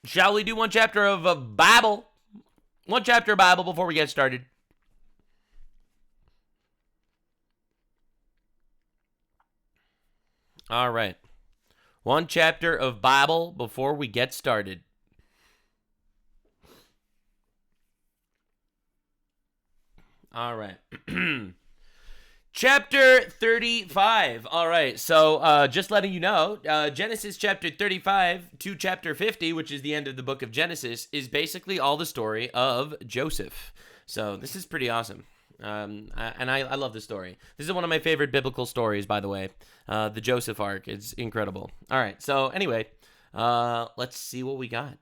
Shall we do one chapter of a Bible? One chapter of Bible before we get started. All right. One chapter of Bible before we get started. All right. Chapter 35. All right. So just letting you know, Genesis chapter 35 to chapter 50, which is the end of the book of Genesis, is basically all the story of Joseph. So this is pretty awesome. I love this story. This is one of my favorite biblical stories, by the way. The Joseph arc. It's incredible. All right. So anyway, let's see what we got.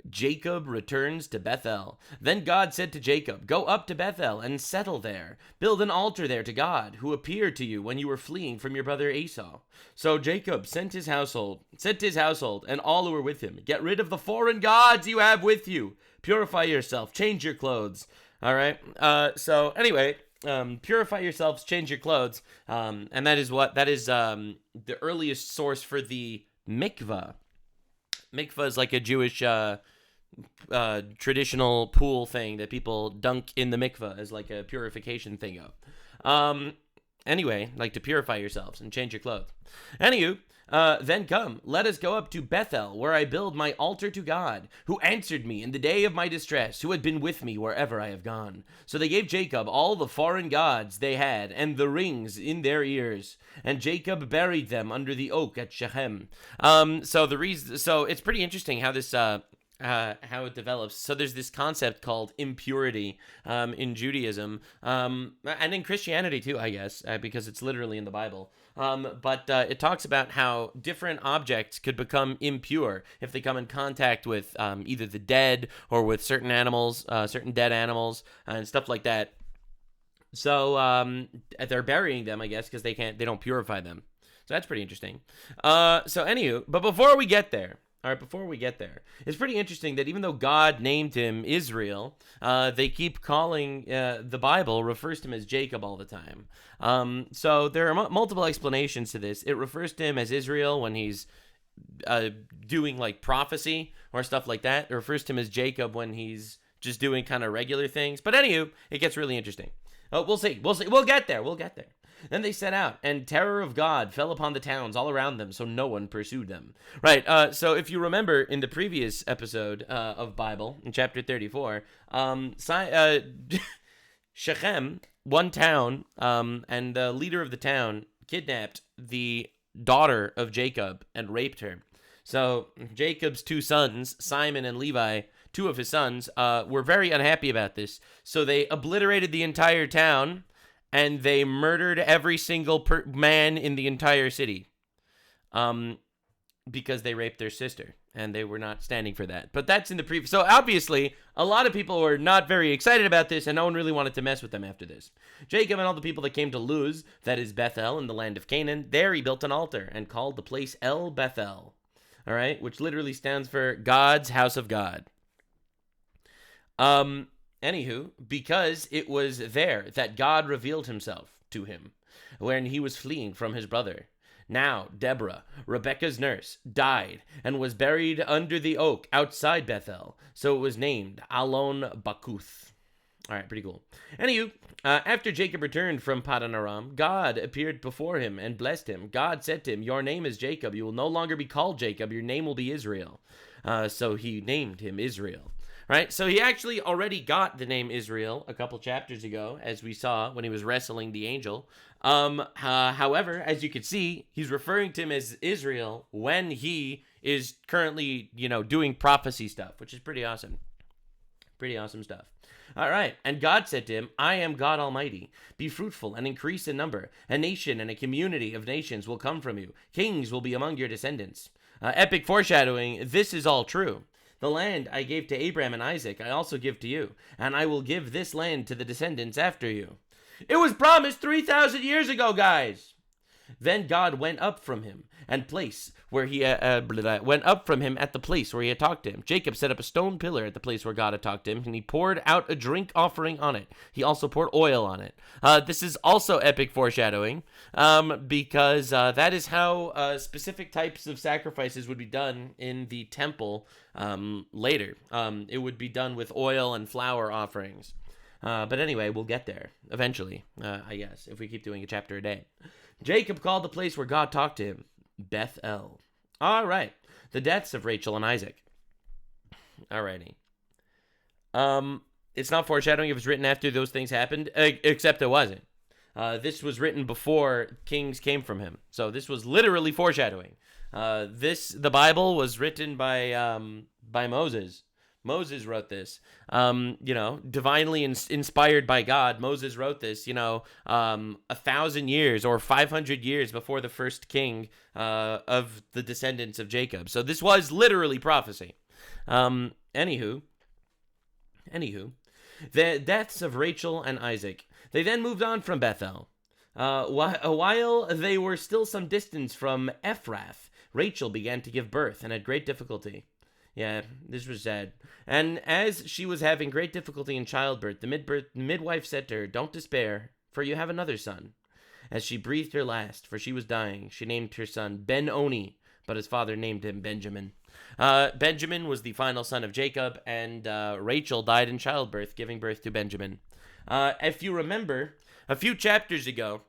Jacob returns to Bethel. Then God said to Jacob, "Go up to Bethel and settle there. Build an altar there to God, who appeared to you when you were fleeing from your brother Esau." So Jacob sent his household, and all who were with him. "Get rid of the foreign gods you have with you. Purify yourself. Change your clothes." All right. So anyway, purify yourselves, change your clothes, and that is the earliest source for the mikvah. Mikvah is like a Jewish traditional pool thing that people dunk in the mikvah as like a purification thing of. Anyway, like to purify yourselves and change your clothes. Anywho, then come, let us go up to Bethel, where I build my altar to God, who answered me in the day of my distress, who had been with me wherever I have gone. So they gave Jacob all the foreign gods they had, and the rings in their ears. And Jacob buried them under the oak at Shechem. So it's pretty interesting how this how it develops. So there's this concept called impurity in Judaism and in Christianity too, I guess, because it's literally in the Bible. But it talks about how different objects could become impure if they come in contact with either the dead or with certain animals, certain dead animals, and stuff like that. So they're burying them, I guess, because they don't purify them. So that's pretty interesting. But before we get there, it's pretty interesting that even though God named him Israel, they keep calling the Bible refers to him as Jacob all the time. So there are multiple explanations to this. It refers to him as Israel when he's doing like prophecy or stuff like that. It refers to him as Jacob when he's just doing kind of regular things. But anywho, it gets really interesting. Oh, we'll see. We'll get there. Then they set out, and terror of God fell upon the towns all around them, so no one pursued them. Right, so if you remember in the previous episode of Bible, in chapter 34, Shechem, one town, and the leader of the town kidnapped the daughter of Jacob and raped her. So Jacob's two sons, Simon and Levi, two of his sons, were very unhappy about this. So they obliterated the entire town, and they murdered every single man in the entire city because they raped their sister, and they were not standing for that. But that's in the previous. So obviously, a lot of people were not very excited about this, and no one really wanted to mess with them after this. Jacob and all the people that came to Luz, that is Bethel, in the land of Canaan, there he built an altar and called the place El Bethel, all right, which literally stands for God's house of God. Anywho, because it was there that God revealed himself to him when he was fleeing from his brother. Now, Deborah, Rebekah's nurse, died and was buried under the oak outside Bethel, so it was named Alon Bakuth. All right, pretty cool. Anywho, after Jacob returned from Paddan Aram, God appeared before him and blessed him. God said to him, "Your name is Jacob. You will no longer be called Jacob. Your name will be Israel." So he named him Israel. Right, so he actually already got the name Israel a couple chapters ago, as we saw when he was wrestling the angel. However, as you can see, he's referring to him as Israel when he is currently, doing prophecy stuff, which is pretty awesome. Pretty awesome stuff. All right, and God said to him, "I am God Almighty. Be fruitful and increase in number. A nation and a community of nations will come from you. Kings will be among your descendants." Epic foreshadowing, this is all true. The land I gave to Abraham and Isaac, I also give to you, and I will give this land to the descendants after you. It was promised 3,000 years ago, guys. Then God went up from him and place where he went up from him at the place where he had talked to him. Jacob set up a stone pillar at the place where God had talked to him, and he poured out a drink offering on it. He also poured oil on it. This is also epic foreshadowing, because that is how specific types of sacrifices would be done in the temple later. It would be done with oil and flour offerings. But anyway, we'll get there eventually, I guess, if we keep doing a chapter a day. Jacob called the place where God talked to him Bethel. All right. The deaths of Rachel and Isaac. Alrighty. It's not foreshadowing. It was written after those things happened, except it wasn't. This was written before kings came from him. So this was literally foreshadowing. The Bible was written by Moses. Moses wrote this, divinely inspired by God. Moses wrote this, 1,000 years or 500 years before the first king of the descendants of Jacob. So this was literally prophecy. Anywho, the deaths of Rachel and Isaac. They then moved on from Bethel. While they were still some distance from Ephrath, Rachel began to give birth and had great difficulty. Yeah, this was sad. And as she was having great difficulty in childbirth, the midwife said to her, "Don't despair, for you have another son." As she breathed her last, for she was dying, she named her son Ben-Oni, but his father named him Benjamin. Benjamin was the final son of Jacob, and Rachel died in childbirth, giving birth to Benjamin. If you remember, a few chapters ago,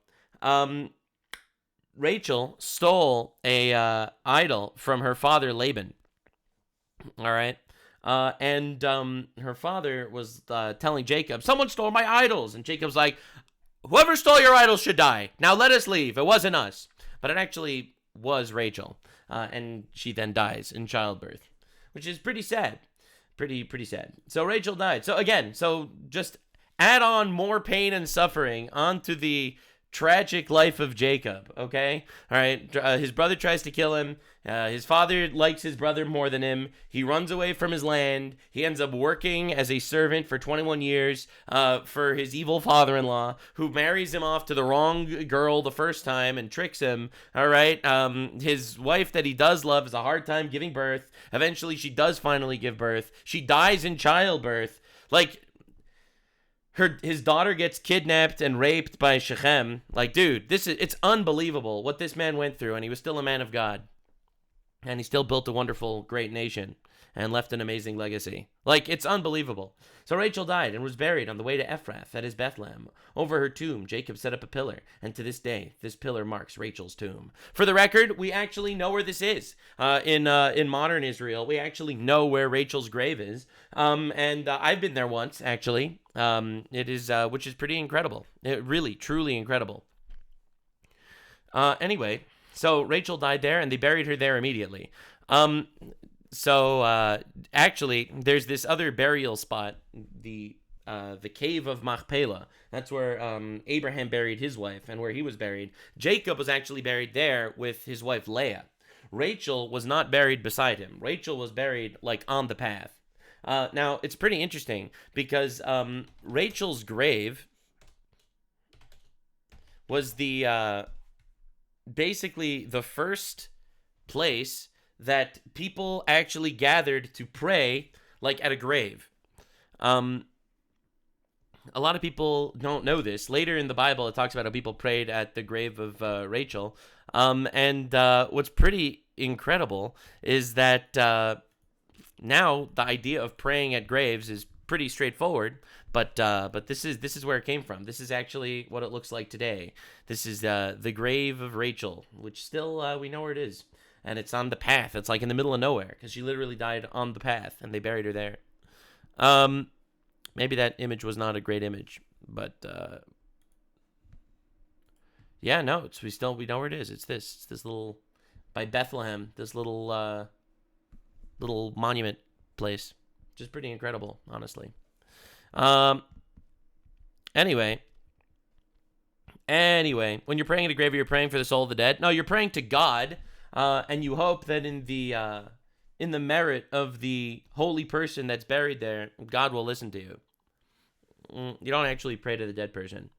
Rachel stole a idol from her father Laban. All right. And her father was telling Jacob, "Someone stole my idols." And Jacob's like, "Whoever stole your idols should die. Now let us leave. It wasn't us." But it actually was Rachel. And she then dies in childbirth, which is pretty sad. Pretty sad. So Rachel died. So again, just add on more pain and suffering onto the tragic life of Jacob, okay? All right, his brother tries to kill him. His father likes his brother more than him. He runs away from his land. He ends up working as a servant for 21 years for his evil father-in-law, who marries him off to the wrong girl the first time and tricks him, all right? His wife that he does love has a hard time giving birth. Eventually, she does finally give birth. She dies in childbirth. Like, his daughter gets kidnapped and raped by Shechem. Like, dude, it's unbelievable what this man went through, and he was still a man of God. And he still built a wonderful, great nation and left an amazing legacy. Like, it's unbelievable. So Rachel died and was buried on the way to Ephrath, that is Bethlehem. Over her tomb, Jacob set up a pillar, and to this day, this pillar marks Rachel's tomb. For the record, we actually know where this is. In modern Israel, we actually know where Rachel's grave is. And I've been there once, actually. It is, which is pretty incredible. It really, truly incredible. Anyway, so Rachel died there, and they buried her there immediately. Actually, there's this other burial spot, the cave of Machpelah. That's where Abraham buried his wife and where he was buried. Jacob was actually buried there with his wife Leah. Rachel was not buried beside him. Rachel was buried, like, on the path. Now, it's pretty interesting because Rachel's grave was basically the first place that people actually gathered to pray, like, at a grave. A lot of people don't know this. Later in the Bible, it talks about how people prayed at the grave of Rachel. And what's pretty incredible is that now the idea of praying at graves is pretty straightforward. But this is where it came from. This is actually what it looks like today. This is the grave of Rachel, which still we know where it is. And it's on the path. It's like in the middle of nowhere because she literally died on the path and they buried her there. Maybe that image was not a great image, but yeah, no, we know where it is. It's this little, by Bethlehem, this little monument place, which is pretty incredible, honestly. Anyway, when you're praying at a grave, you're praying for the soul of the dead. No, you're praying to God, and you hope that in the merit of the holy person that's buried there, God will listen to you. You don't actually pray to the dead person,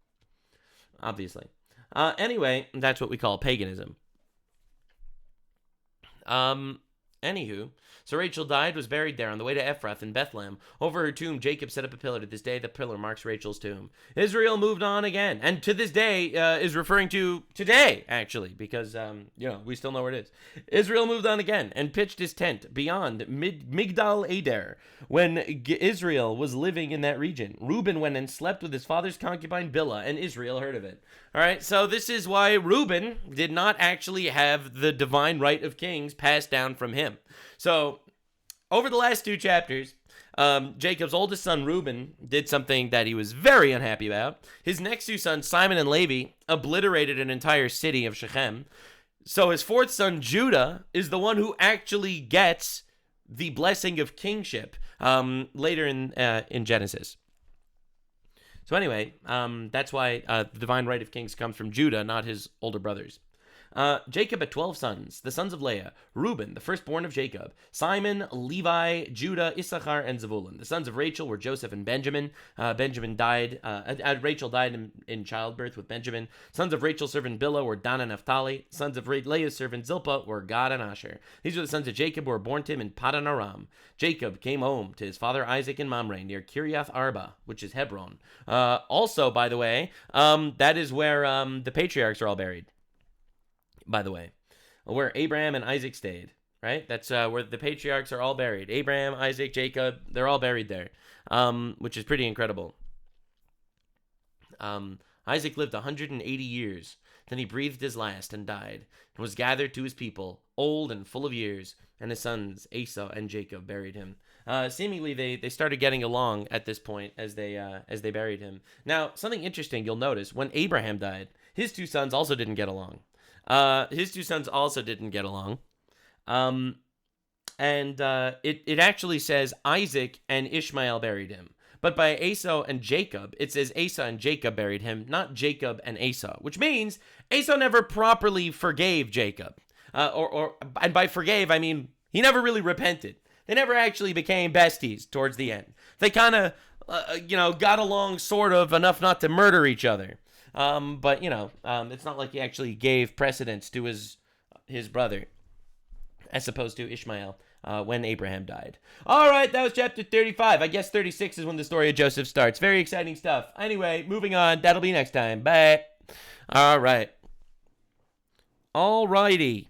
obviously. Anyway, that's what we call paganism. Anywho, so Rachel died, was buried there on the way to Ephrath in Bethlehem. Over her tomb, Jacob set up a pillar. To this day, the pillar marks Rachel's tomb. Israel moved on again, and to this day is referring to today, actually, because we still know where it is. Israel moved on again and pitched his tent beyond Migdal Eder when Israel was living in that region. Reuben went and slept with his father's concubine Bilhah, and Israel heard of it. All right, so this is why Reuben did not actually have the divine right of kings passed down from him. So, over the last 2 chapters, Jacob's oldest son, Reuben, did something that he was very unhappy about. His next 2 sons, Simon and Levi, obliterated an entire city of Shechem. So his 4th son, Judah, is the one who actually gets the blessing of kingship later in Genesis. So anyway, that's why the divine right of kings comes from Judah, not his older brothers. Jacob had 12 sons, the sons of Leah, Reuben, the firstborn of Jacob, Simon, Levi, Judah, Issachar, and Zebulun. The sons of Rachel were Joseph and Benjamin. Rachel died in childbirth with Benjamin. Sons of Rachel's servant Bilhah were Dan and Naphtali. Sons of Leah's servant Zilpah were Gad and Asher. These were the sons of Jacob who were born to him in Paddan Aram. Jacob came home to his father Isaac in Mamre near Kiriath Arba, which is Hebron. Also, by the way, that is where the patriarchs are all buried. By the way, where Abraham and Isaac stayed, right? That's where the patriarchs are all buried. Abraham, Isaac, Jacob, they're all buried there, which is pretty incredible. Isaac lived 180 years. Then he breathed his last and died, and was gathered to his people, old and full of years, and his sons, Esau and Jacob, buried him. Seemingly, they started getting along at this point as they buried him. Now, something interesting you'll notice, when Abraham died, his 2 sons also didn't get along. It actually says Isaac and Ishmael buried him. But by Esau and Jacob, it says Esau and Jacob buried him, not Jacob and Esau, which means Esau never properly forgave Jacob. And by forgave, I mean he never really repented. They never actually became besties towards the end. They kind of, got along sort of enough not to murder each other. But it's not like he actually gave precedence to his brother, as opposed to Ishmael, when Abraham died. All right, that was chapter 35. I guess 36 is when the story of Joseph starts. Very exciting stuff. Anyway, moving on. That'll be next time. Bye. All right. All righty.